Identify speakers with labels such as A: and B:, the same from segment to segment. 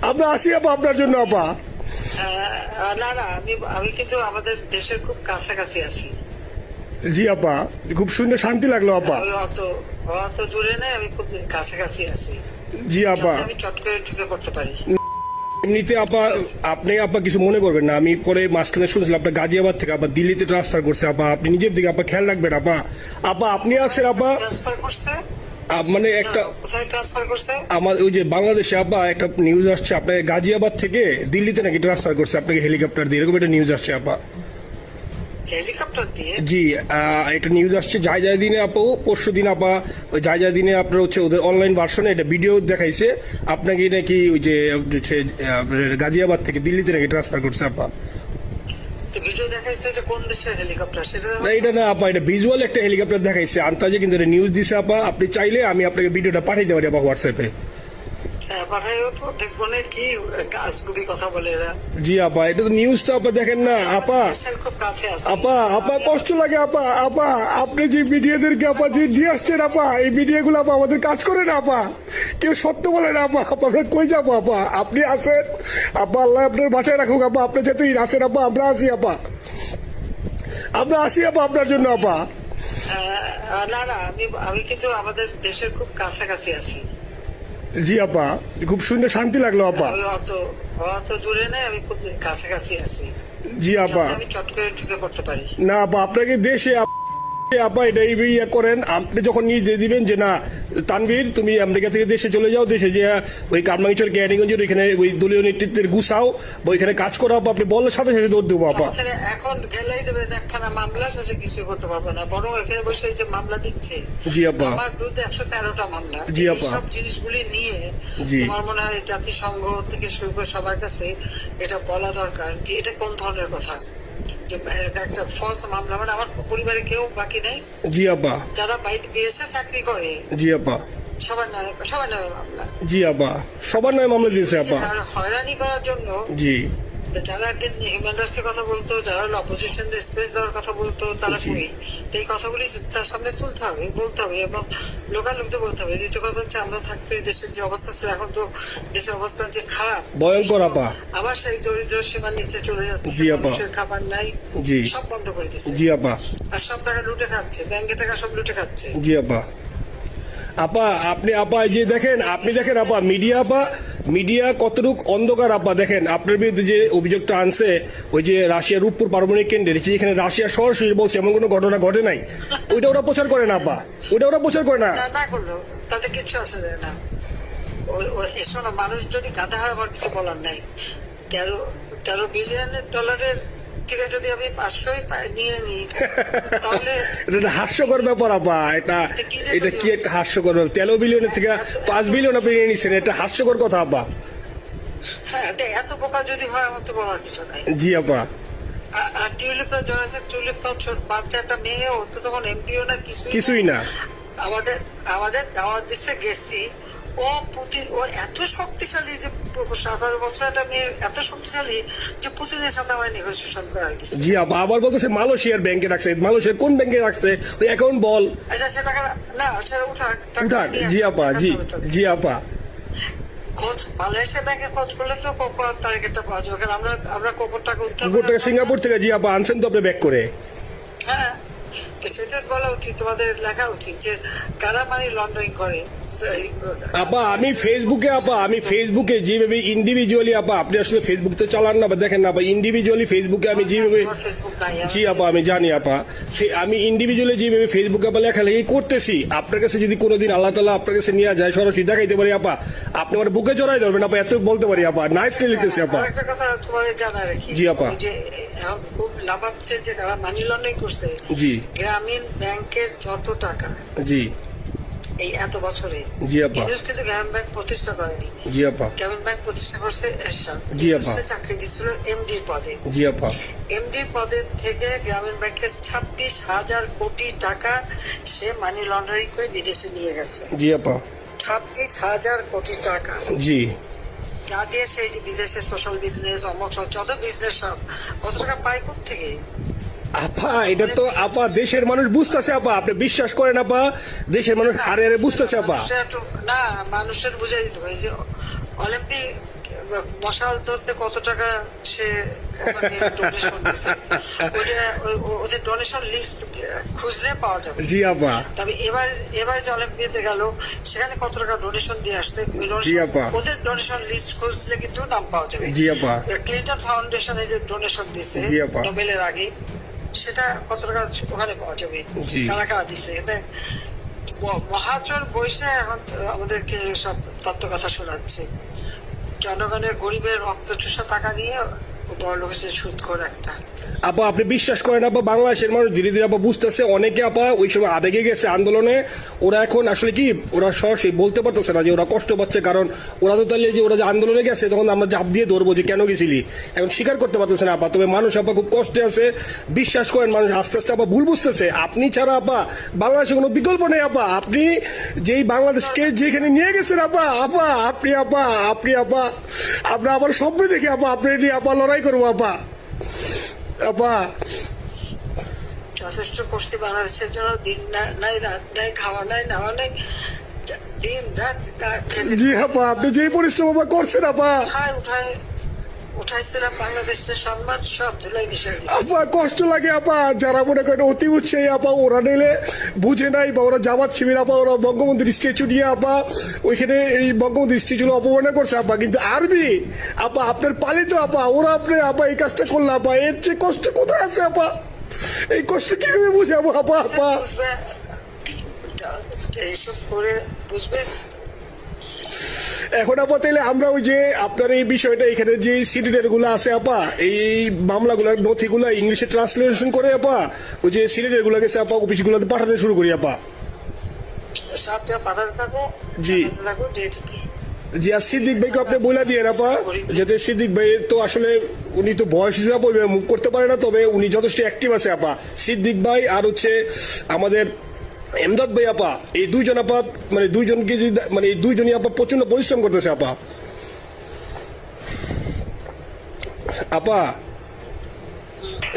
A: আমরা আসি আপা আপনার জন্য আপা।
B: না না, আমি আমি কিন্তু আমাদের দেশের খুব কাছাকাছি আছি।
A: জি আপা, খুব সুন্দর, শান্তি লাগলো আপা।
B: আমি অত অত দূরে নাই, আমি খুব কাছাকাছি আছি।
A: জি আপা,
B: যাতে আমি চট করে ঢুকে পড়তে পারি।
A: এমনিতে আপা আপনি আপা কিছু মনে করবেন না, আমি পরে মাঝখানে শুনছিলাম আপনার গাজিয়াবাদ থেকে আপা দিল্লিতে ট্রান্সফার করছে আপা, আপনি নিজের দিকে আপা খেয়াল রাখবেন আপা। আপা আপনি আসেন আপা।
B: ট্রান্সফার করছে?
A: মানে একটা
B: কোথায় ট্রান্সফার করছে?
A: আমার ওই যে বাংলাদেশে আপা একটা নিউজ আসছে, আপনার গাজিয়াবাদ থেকে দিল্লিতে নাকি ট্রান্সফার করছে আপনাকে হেলিকপ্টার দিয়ে, এরকম একটা নিউজ আসছে আপা।
B: হেলিকপ্টার দিয়ে?
A: জি, একটা নিউজ আসছে যায় দিনে আপু, পরশু দিন আপা, ওই যায় দিনে আপনার হচ্ছে ওদের অনলাইন ভার্সনে এটা ভিডিও দেখাইছে আপনাকে নাকি ওই যে গাজিয়াবাদ থেকে দিল্লিতে নাকি ট্রান্সফার করছে আপা।
B: ভিডিও দেখাইছে, এটা কোন দেশের হেলিকপ্টার সেটা?
A: না এটা না আপা, এটা ভিজুয়াল একটা হেলিকপ্টার দেখাইছে আন্তাজে, কিন্তু এটা নিউজ দিছে আপা। আপনি চাইলে আমি আপনাকে ভিডিওটা পাঠিয়ে দেবো আপা হোয়াটসঅ্যাপে।
B: হ্যাঁ পাঠাইও তো, দেখবো না কি কাজগুলি কথা বলে এরা।
A: জি আপা, এটা তো নিউজ তো আপা, দেখেন না আপা।
B: দেশের খুব কাছে আছে
A: আপা আপা কষ্ট লাগে আপা। আপা আপনি যে ভিডিওদেরকে আপা যে দিয়ে আসছেন আপা, এই ভিডিও গুলো আপা আমাদের কাজ করে না আপা, কেউ সত্য বলে না আপা। আপা আমরা কই যাবো আপা, আপনি আসেন আপা, আল্লাহ আপনার বাঁচায় রাখুক আপা, আপনি যেতেই আসেন আপা, আমরা আসি আপা, আমরা আসি আপা আপনার জন্য আপা।
B: না না, আমি আমি কিন্তু আমাদের দেশের খুব কাছাকাছি আছি।
A: জি আপা, খুব সুন্দর, শান্তি লাগলো আপা।
B: আমি অত অত দূরে নাই, আমি খুব কাছাকাছি আছি।
A: জি আপা,
B: যাতে আমি চট করে ঢুকে পড়তে পারি।
A: না আপা আপনাকে দেশে আপা এটা ইয়ে করেন, আপনি যখন নিজে দিবেন যে না তানভীর তুমি আমেরিকা থেকে দেশে চলে যাও, দেশে যে ওই কারমাঙ্গিচর ক্যানিগঞ্জের ওইখানে ওই দলীয় নেতৃত্বের গুছাও বা ওইখানে কাজ করো আপা, আপনি বলার সাথে সাথে দৌড় দেবো আপা।
B: ওখানে এখন গেলেই দেবেন একখানা মামলা, শেষে কিছু করতে পারবো না, বরং এখানে বসে এই যে মামলা দিচ্ছে।
A: জি আপা।
B: আমার বিরুদ্ধে 113টা মামলা।
A: জি আপা।
B: সব জিনিসগুলি নিয়ে
A: জি।
B: তোমার মনে হয় জাতিসংঘ থেকে শুরু করে সবার কাছে এটা বলা দরকার যে এটা কোন ধরনের কথা, যে একটা ফলস মামলা। মানে আমার পরিবারে কেউ বাকি নেই।
A: জি আপা।
B: যারা বাইরে গিয়েছে চাকরি করে,
A: জি আপা।
B: সবার নামে মামলা।
A: জি আপা, সবার নয় মামলা দিয়েছে আপা।
B: আর হয়রানি করার জন্য
A: জি।
B: যারা একদিন হিউম্যান রাইটস এর কথা বলতো, যারা অপোজিশন স্পেস দেওয়ার কথা বলতো, তারা
A: জি।
B: কই? এই কথাগুলি তার সামনে তুলতে হবে, বলতে হবে, এবং লোকাল লোকদের বলতে হবে। দ্বিতীয় কথা হচ্ছে, আমরা থাকতে দেশের যে অবস্থা ছিল, এখন তো দেশের অবস্থা যে খারাপ,
A: ভয়ঙ্কর আপা।
B: আবার সেই দরিদ্র সীমার নিচে চলে যাচ্ছে।
A: জি আপা।
B: মানুষের খাবার নাই,
A: জি।
B: সব বন্ধ করে দিচ্ছে।
A: জি আপা।
B: আর সব টাকা লুটে খাচ্ছে, ব্যাংকের টাকা সব লুটে খাচ্ছে।
A: জি আপা। আপা আপনি আপা এই যে দেখেন, আপনি দেখেন আপা মিডিয়া আপা, মিডিয়া কতটুক অন্ধকার আপা। দেখেন আপনার বিরুদ্ধে যে অভিযোগটা আনছে ওই যে রাশিয়ার রূপপুর পারমাণবিক কেন্দ্রে, যেখানে রাশিয়া সরাসরি বলছে এমন কোনো ঘটনা ঘটে নাই, ওইটা ওরা প্রচার করে না আপা, ওইটা ওরা প্রচার করে না।
B: না করলো তাতে কিচ্ছু আসে যায় না। শোনো, মানুষ যদি গাধা হয় আমার কিছু বলার নাই। 13 বিলিয়ন ডলারের থেকে যদি আমি 500 নিয়ে নিই, তাহলে
A: এটা হাস্যকর ব্যাপার আপা। এটা এটা কি একটা হাস্যকর ব্যাপার, 13 বিলিয়নের থেকে 5 বিলিয়ন আপনি নিয়ে নিচ্ছেন, এটা হাস্যকর কথা আপা।
B: হ্যাঁ, এত বোকা যদি হয় আমার তো বলার কিছু নাই।
A: জি আপা।
B: আর টিউলিপরা জড়াচ্ছে, টিউলিপ তো ছোট বাচ্চা একটা মেয়ে, ও তো তখন এমপিও না,
A: কিছুই না।
B: আমাদের আমাদের দাওয়াত দিচ্ছে, গেছি। ও পুতিন, ও এত শক্তিশালী যে 17 বছর একটা মেয়ে এত শক্তিশালী যে পুতিনের সাথে আমার নেগোসিয়েশন করাই দিচ্ছে।
A: জি আপা, আবার বলতেছে মালয়েশিয়ার ব্যাংকে রাখছে, মালয়েশিয়ার কোন ব্যাংকে রাখছে ওই অ্যাকাউন্ট বল।
B: আচ্ছা সে টাকা না, সেটা উঠাক,
A: উঠাক। জি আপা। জি। জি আপা।
B: খোঁজ মালয়েশিয়া ব্যাংকে খোঁজ করলে তো তারিখটা পাওয়া যাবে, কারণ আমরা কোকর টাকা উদ্ধার
A: গোটা সিঙ্গাপুর থেকে। জি আপা, আনছেন তো আপনি ব্যাক করে।
B: হ্যাঁ, তো সেটা বলা উচিত, তোমাদের লেখা উচিত যে কারা মানি লন্ডারিং করে।
A: আপা আমি ফেসবুকে আপা, আমি ফেসবুকে যেভাবে ইন্ডিভিজুয়ালি আপা, আপনি আসলে ফেসবুক তো চালান না বা দেখেন না আপা, ইন্ডিভিজুয়ালি ফেসবুকে আমি যেভাবে, জি আপা আমি জানি আপা, আমি ইন্ডিভিজুয়ালি যেভাবে ফেসবুকে আপা লেখালেখি করতেছি, আপনার কাছে যদি কোনোদিন আল্লাহ তাআলা আপনার কাছে নিয়ে যায়, সরাসরি দেখাইতে পারি আপা, আপনি আমার বুকে জড়াই ধরবেন আপা, এত বলতে পারি আপা। নাইসলি লিখতেছি আপা।
B: একটা কথা তোমার জানা রাখি।
A: জি আপা।
B: যে এখন খুব লাভাচ্ছে যে যারা মানি লন্ডারিং করছে।
A: জি।
B: গ্রামীণ ব্যাংকের যত টাকা
A: জি।
B: এই এত বছরে,
A: জি আপা।
B: কিন্তু গ্রামীণ ব্যাংক প্রতিষ্ঠা করেনি।
A: জি আপা।
B: গ্রামীণ ব্যাংক প্রতিষ্ঠা করছে এরশাদ।
A: জি আপা।
B: চাকরি দিচ্ছিল এমডির পদে।
A: জি আপা।
B: এমডির পদের থেকে গ্রামীণ ব্যাংকের 26,000 কোটি টাকা সে মানি লন্ডারিং করে বিদেশে নিয়ে গেছে।
A: জি আপা।
B: 26,000 কোটি টাকা।
A: জি।
B: যা দিয়ে সেই যে বিদেশে সোশ্যাল বিজনেস, অমক যত বিজনেস, সব কত টাকা পায় থেকে।
A: আপা এটা তো আপা দেশের মানুষ বুঝতেছে আপা, আপনি বিশ্বাস করেন আপা, দেশের মানুষ হারে হারে বুঝতেছে আপা।
B: না, মানুষের বুঝাই দিতে হবে যে অলিম্পিক মশাল ধরতে কত টাকা সে ডোনেশন দিচ্ছে, ওদের ডোনেশন লিস্ট খুঁজলে পাওয়া যাবে।
A: জি আপা।
B: তবে এবার যে অলিম্পিয়াতে গেল সেখানে কত টাকা ডোনেশন দিয়ে আসছে,
A: জি আপা।
B: ওদের ডোনেশন লিস্ট খুঁজলে কিন্তু নাম পাওয়া যাবে।
A: জি আপা।
B: ক্লিন্টন ফাউন্ডেশনে যে ডোনেশন দিচ্ছে
A: জি আপা।
B: নোবেলের আগে, সেটা কত টাকা ওখানে পাওয়া যাবে,
A: জি।
B: কারা কারা দিচ্ছে। এতে মহাজন বৈশে এখন আমাদেরকে সব তত্ত্ব কথা শোনাচ্ছে, জনগণের গরিবের রক্ত চুষা টাকা নিয়ে বড় লোক হচ্ছে সুদখোর একটা।
A: আপা আপনি বিশ্বাস করেন আপা, বাংলাদেশের মানুষ ধীরে ধীরে আপা বুঝতেছে, অনেকে আপা ওই সময় আবেগে গেছে আন্দোলনে, ওরা এখন আসলে কি ওরা সরাসরি বলতে পারতেছে না যে ওরা কষ্ট পাচ্ছে, কারণ ওরা তো তাহলে যে ওরা যে আন্দোলনে গেছে তখন আমরা চাপ দিয়ে ধরবো যে কেন গেছিলি, এখন স্বীকার করতে পারতেছে না আপা। তবে মানুষ আপা খুব কষ্টে আছে, বিশ্বাস করেন মানুষ আস্তে আস্তে আপা ভুল বুঝতেছে। আপনি ছাড়া আপা বাংলাদেশে কোনো বিকল্প নেই আপা, আপনি যেই বাংলাদেশকে যেখানে নিয়ে গেছেন আপা, আপনি আমরা আবার স্বপ্ন দেখি আপা আপনি নিয়ে আপা লড়াই করবো আপা। আপা
B: যথেষ্ট করছি বাংলাদেশের জন্য, দিন নাই রাত নাই, খাওয়া নাই নাওয়া নাই, দিন রাত
A: জি আপা, আপনি যে পরিশ্রম আপা করছেন আপা,
B: উঠাইছিলাম বাংলাদেশের সম্মান সব ধুলাই মিশাই দিচ্ছে।
A: আপা কষ্ট লাগে আপা, যারা মনে করেন অতি উৎসাহী আপা, ওরা নিলে বুঝে নাই বা ওরা জামাত শিবির আপা, ওরা বঙ্গবন্ধুর স্ট্যাচু নিয়ে আপা ওইখানে এই বঙ্গবন্ধুর স্ট্যাচু অপমানে করছে আপা, কিন্তু আরবি আপা আপনার পালিত আপা, ওরা আপনি আপা এই কাজটা করলো আপা, এর চেয়ে কষ্ট কোথায় আছে আপা, এই কষ্ট কিভাবে বুঝাবো আপা?
B: বুঝবে এইসব করে বুঝবে।
A: এখন আপা তাইলে আমরা ওই যে আপনার এই বিষয়টা এখানে যে সিডিডের গুলো আছে আপা, এই মামলাগুলো নথিগুলো ইংলিশে ট্রান্সলেশন করে আপা ওই যে সিডিডের গুলো গেছে আপা অফিসগুলোতে পাঠানো শুরু করি আপা।
B: সব যা পাঠাতে থাকো,
A: জি।
B: থাকো যে এটা কি।
A: জি, আর সিদ্দিক ভাইকে আপনি বলে দিয়ে আপা, যাতে সিদ্দিক ভাই তো আসলে উনি তো বয়স হিসাবে মুখ করতে পারে না, তবে উনি যথেষ্ট অ্যাক্টিভ আছে আপা। সিদ্দিক ভাই আর হচ্ছে আমাদের এমদাদ ভাই আপা, এই দুইজন আপা মানে দুইজনকে মানে এই দুইজনই আপা প্রচন্ড পরিশ্রম করতেছে আপা। আপা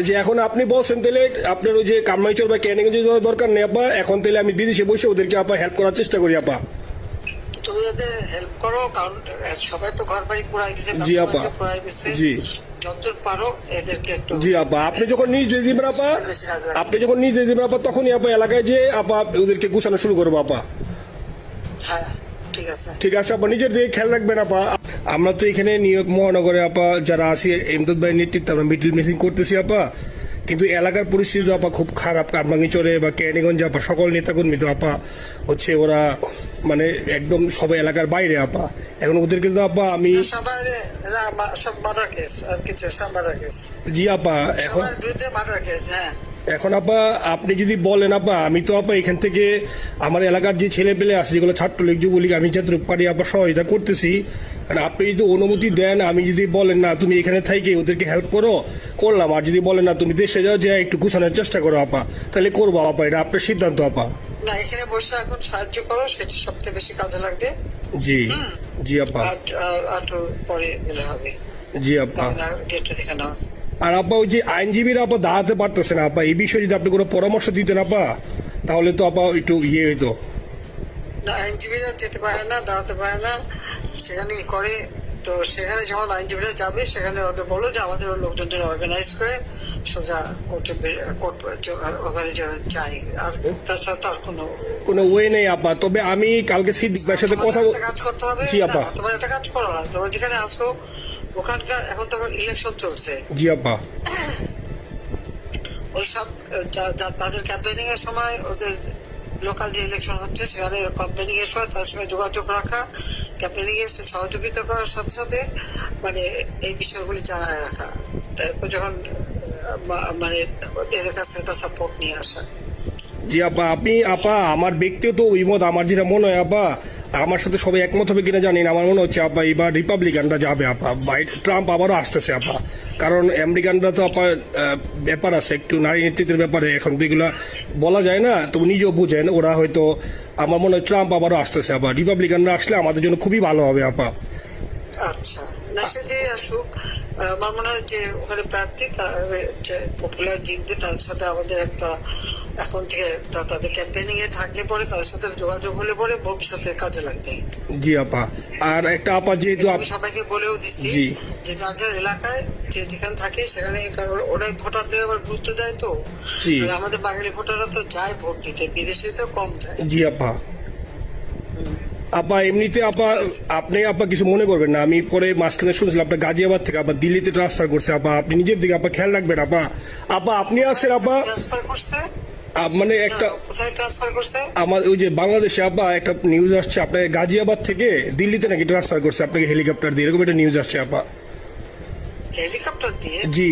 A: যে এখন আপনি বলছেন তাহলে আপনার ওই যে কামাইচর বা ক্যানিগঞ্জে যাওয়ার দরকার নেই আপা, এখন তাহলে আমি বিদেশে বসে ওদেরকে আপা হেল্প করার চেষ্টা করি আপা।
B: তুমি ওদের হেল্প করো, কারণ সবাই তো ঘর বাড়ি পুরাই দিছে,
A: জি আপা।
B: পুরাই দিছে।
A: জি
B: যতদূর পারো এদেরকে একটু।
A: জি আপা, আপনি যখন নিজে দিবেন আপা, তখনই আপা এলাকায় যে আপা ওদেরকে গুছানো শুরু করবো আপা।
B: হ্যাঁ ঠিক আছে,
A: ঠিক আছে আপা, নিজের দিকে খেয়াল রাখবেন আপা। আমরা তো এখানে নিউ ইয়র্ক মহানগরে আপা যারা আছি এমদাদ ভাইয়ের নেতৃত্বে আমরা মিডিল মিটিং করতেছি আপা, কিন্তু এলাকার পরিস্থিতি আপা খুব খারাপ। কারমাঙ্গিচরে বা ক্যানিগঞ্জে আপা সকল নেতাকর্মী তো আপা হচ্ছে ওরা মানে একদম সবাই এলাকার বাইরে আপা। এখন ওদেরকে তো আপা আমি
B: সবার সব মার্ডার কেস আর কিছু, সব মার্ডার কেস।
A: জি আপা, এখন
B: সবার বিরুদ্ধে মার্ডার কেস। হ্যাঁ
A: এখন আপা আপনি যদি বলেন আপা, আমি তো আপা এখান থেকে আমার এলাকার যে ছেলে পেলে আছে যেগুলো ছাত্রলীগ যুবলীগ, আমি যতটুকু পারি আপা সহায়তা করতেছি। মানে আপনি যদি অনুমতি দেন, আমি যদি বলেন না তুমি এখানে থাইকে ওদেরকে হেল্প করো, করলাম। আর যদি বলেন না তুমি দেশে যাও, যে একটু গুছানোর চেষ্টা করো আপা, তাহলে করবো আপা, এটা আপনার সিদ্ধান্ত আপা।
B: না, এখানে বসে এখন সাহায্য করো, সেটা সবচেয়ে বেশি কাজে লাগবে।
A: জি জি আপা।
B: আর পরে গেলে হবে।
A: জি আপা।
B: ডেটটা দেখে নাও।
A: আর আপা ওই যে আইনজীবীরা আপা দাঁড়াতে পারতেছে না আপা, এই বিষয়ে যদি আপনি কোনো পরামর্শ দিতেন আপা, তাহলে তো আপা একটু ইয়ে হইতো।
B: না, আইনজীবীরা যেতে পারে না, দাঁড়াতে পারে না, সেখানে করে। তো সেখানে যখন আইনজীবীরা যাবে, সেখানে ওদের বলো যে আমাদের লোকজন অর্গানাইজ করে সোজা কোর্টে ওখানে যাই। আর তাছাড়া তার কোনো
A: ওয়ে নেই আপা। তবে আমি কালকে সিদ্দিক ভাইয়ের সাথে কথা
B: কাজ করতে হবে।
A: জি আপা।
B: তোমার একটা কাজ করো, তোমার যেখানে আসো ওখানকার এখন তো ইলেকশন চলছে।
A: জি আপা।
B: ওই সব তাদের ক্যাম্পেনিং এর সময় ওদের লোকাল যে ইলেকশন হচ্ছে সেখানে ক্যাম্পেনিং এর সময় তাদের সঙ্গে যোগাযোগ রাখা, ক্যাম্পেনিং এর সহযোগিতা করার সাথে সাথে মানে এই বিষয়গুলি জানায় রাখা, তারপর যখন মানে এদের কাছে একটা সাপোর্ট নিয়ে আসা।
A: জি আপা, আপনি আপা আমার ব্যক্তিগত অভিমত, আমার যেটা মনে হয় আপা, আমার সাথে সবাই একমত হবে কিনা জানি না, আমার মনে হচ্ছে আপা এবার রিপাবলিকানরা যাবে আপা, ট্রাম্প আবারও আসতেছে আপা। কারণ আমেরিকানরা তো আপা ব্যাপার আছে একটু নারী নেতৃত্বের ব্যাপারে, এখন তো এগুলা বলা যায় না, তো নিজেও বুঝেন ওরা হয়তো, আমার মনে হয় ট্রাম্প আবারও আসতেছে আপা। রিপাবলিকানরা আসলে আমাদের জন্য খুবই ভালো হবে আপা।
B: আচ্ছা, না সে যে আসুক, আমার মনে হয় যে ওখানে প্রার্থী পপুলার জিতবে, তার সাথে আমাদের একটা এখন থেকে তাদের ক্যাম্পেইনিং এ থাকলে পরে তাদের সাথে যোগাযোগ হলে পরে ভবিষ্যতে কাজে লাগবে।
A: জি আপা, আর একটা আপা যেহেতু
B: আমি সবাইকে বলেও দিচ্ছি
A: জি।
B: যে যার যার এলাকায় যে যেখানে থাকে সেখানে, কারণ ওরাই ভোটারদের আবার গুরুত্ব দেয় তো।
A: জি।
B: আর আমাদের বাঙালি ভোটাররা তো যায় ভোট দিতে, বিদেশে তো কম যায়।
A: জি আপা। আপা এমনিতে আপা আপনি আপা কিছু মনে করবেন না, আমি পরে মাঝখানে শুনছিলাম আপনার গাজিয়াবাদ থেকে আপা দিল্লিতে ট্রান্সফার করছে। আপা আপনি নিজের দিকে আপা খেয়াল রাখবেন আপা। আপা আপনি আছেন আপা,
B: ট্রান্সফার করছে
A: মানে একটা
B: কোথায় ট্রান্সফার করছে?
A: আমার ওই যে বাংলাদেশে আপা একটা নিউজ আসছে আপনার গাজিয়াবাদ থেকে দিল্লিতে নাকি ট্রান্সফার করছে আপনাকে হেলিকপ্টার দিয়ে, এরকম একটা নিউজ আসছে আপা।
B: হেলিকপ্টার দিয়ে?
A: জি,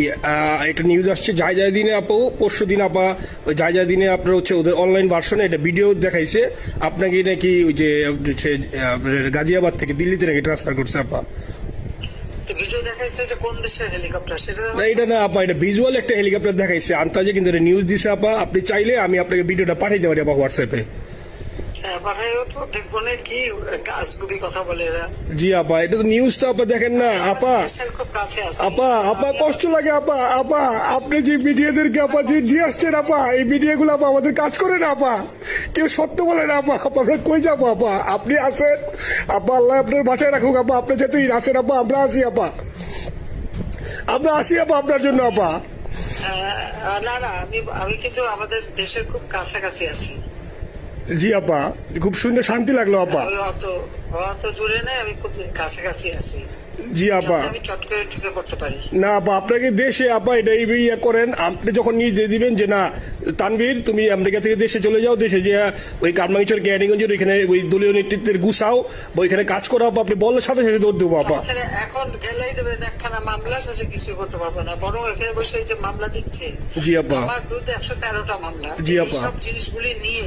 A: একটা নিউজ আসছে যায় দিনে আপু, পরশু দিন আপা ওই যায় দিনে আপনার হচ্ছে ওদের অনলাইন ভার্সনে এটা ভিডিও দেখাইছে আপনাকে নাকি ওই যে হচ্ছে গাজিয়াবাদ থেকে দিল্লিতে নাকি ট্রান্সফার করছে আপা।
B: ভিডিও দেখাইছে যে কোন দেশের হেলিকপ্টার সেটা?
A: না এটা না আপা, এটা ভিজুয়াল একটা হেলিকপ্টার দেখাইছে আন্তাজে, কিন্তু এটা নিউজ দিছে আপা। আপনি চাইলে আমি আপনাকে ভিডিওটা পাঠিয়ে দিতে পারি আপা হোয়াটসঅ্যাপে।
B: হ্যাঁ পাঠাইও তো, দেখবো না কি গাছগুবি কথা বলে এরা।
A: জি আপা, এটা তো নিউজ তো আপা, দেখেন না আপা।
B: দেশের খুব কাছে আছে
A: আপা কষ্ট লাগে আপা। আপনি যে মিডিয়াদেরকে আপা যে দিয়ে আসছেন আপা, এই মিডিয়াগুলো আপা আমাদের কাজ করে না আপা, কেউ সত্য বলে না আপা। আমরা কই যাবো আপা? আপনি আছেন আপা, আল্লাহ আপনার বাঁচায় রাখুক আপা। আপনি যেতেই আছেন আপা, আমরা আসি আপা, আমরা আসি আপা আপনার জন্য আপা।
B: না আমি কিন্তু আমাদের দেশের খুব কাছাকাছি আছি।
A: জি আপা, খুব শুনে শান্তি লাগলো আপা।
B: আমি অত দূরে নাই, আমি খুব কাছাকাছি আছি।
A: জি আপা।
B: আমি চট করে ঢুকে পড়তে পারি
A: না আপা, আপনাকে দেশে আপা এটা ইয়ে করেন, আপনি যখন নিজে দিবেন যে না তানভীর তুমি আমেরিকা থেকে দেশে চলে যাও, দেশে যে ওই কারমাঙ্গিচর ক্যানিগঞ্জের ওইখানে ওই দলীয় নেতৃত্বের গুছাও বা ওইখানে কাজ করাও, আপনি বলার সাথে সাথে দৌড় দেবো আপা।
B: এখানে এখন গেলেই দেবেন একখানা মামলা, শেষে কিছু করতে পারবো না, বরং এখানে বসে এই যে মামলা দিচ্ছে
A: জি আপা।
B: আমার বিরুদ্ধে 113টা মামলা।
A: জি আপা।
B: সব জিনিসগুলি নিয়ে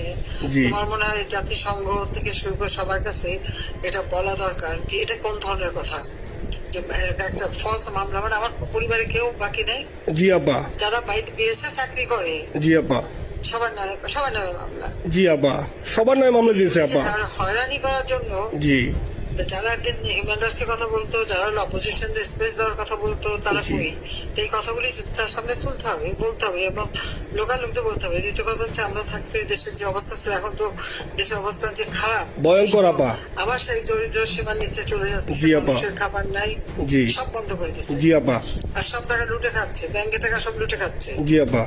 A: জি।
B: তোমার মনে হয় জাতিসংঘ থেকে শুরু করে সবার কাছে এটা বলা দরকার যে এটা কোন ধরনের কথা, যে একটা ফলস মামলা। মানে আমার পরিবারে কেউ বাকি নেই।
A: জি আপা।
B: যারা বাইরে গিয়েছে চাকরি করে
A: জি আপা।
B: সবার নামে মামলা।
A: জি আপা, সবার নয় মামলা দিয়েছে আপা।
B: আর হয়রানি করার জন্য
A: জি।
B: যারা একদিন হিউম্যান রাইটস এর কথা বলতো, যারা অপোজিশন স্পেস দেওয়ার কথা বলতো, তারা
A: জি।
B: কই? এই কথাগুলি তার সামনে তুলতে হবে, বলতে হবে এবং লোকাল লোকদের বলতে হবে। দ্বিতীয় কথা হচ্ছে আমরা থাকতে দেশের যে অবস্থা ছিল, এখন তো দেশের অবস্থা যে খারাপ,
A: ভয়ঙ্কর আপা।
B: আবার সেই দরিদ্র সীমার নিচে চলে যাচ্ছে,
A: জি আপা।
B: মানুষের খাবার নাই,
A: জি।
B: সব বন্ধ করে দিচ্ছে।
A: জি আপা।
B: আর সব টাকা লুটে খাচ্ছে, ব্যাংকের টাকা সব লুটে খাচ্ছে।
A: জি আপা।